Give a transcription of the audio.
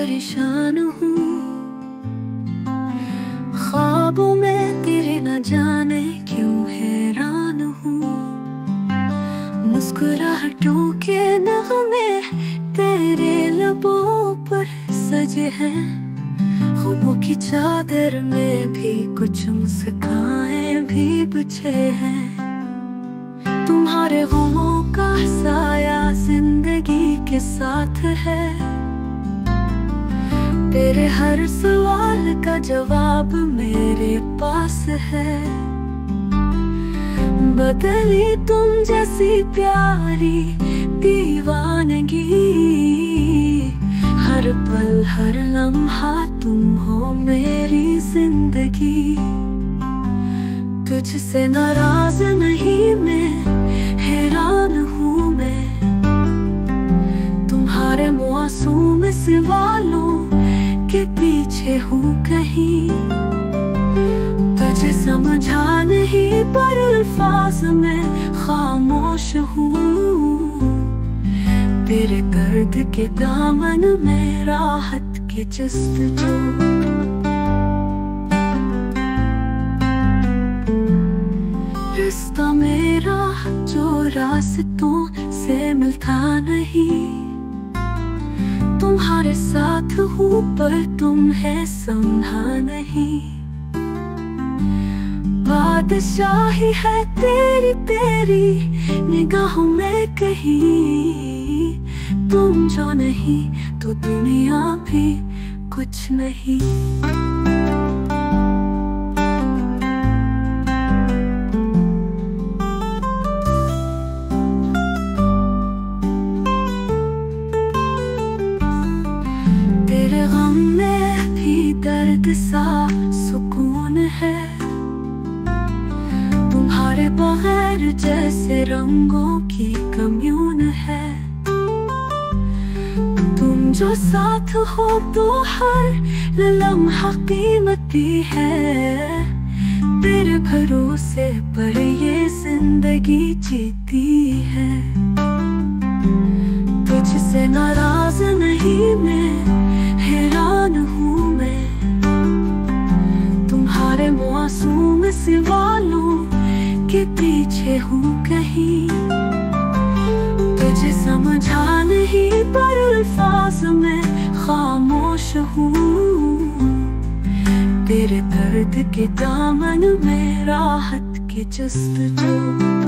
परेशान हूँ। ख्वाबों में तेरे न जाने क्यों हैरान हूँ। मुस्कुराहटों के नगमे तेरे लबों पर सजे हैं। ख्वाबों की चादर में भी कुछ मुस्कान भी बिछे हैं। तुम्हारे गमों का साया जिंदगी के साथ है। तेरे हर सवाल का जवाब मेरे पास है। बदली तुम जैसी प्यारी दीवानगी। हर पल हर लम्हा तुम हो मेरी जिंदगी। तुझसे नाराज नहीं मैं, हैरान हूँ मैं। तुम्हारे मासूम सवालों के पीछे हूँ कहीं। तुझे समझा नहीं पर अल्फाज में खामोश हूँ। तेरे दर्द के दामन में राहत के जस्तजू। रास्ता मेरा जो रास्तों से मिलता नहीं। तुम्हारे साथ हूँ पर तुम्हें समझा नहीं। बादशाही है तेरी तेरी निगाहों में कहीं। तुम जो नहीं तो दुनिया भी कुछ नहीं। तेरे गम में भी दर्द सा सुकून है। तुम्हारे बगैर जैसे रंगों की कम्यून है। तुम जो साथ हो तो हर लम्हा कीमती है। तेरे भरोसे पर ये जिंदगी जीती है। तुझसे नाराज नहीं मैं, हैरान हूँ मैं। तुम्हारे मासूम सवालों के पीछे हूँ कहीं। तुझे समझा नहीं पर अल्फाज में खामोश हूँ। तेरे दर्द के दामन में राहत के जस्तजू।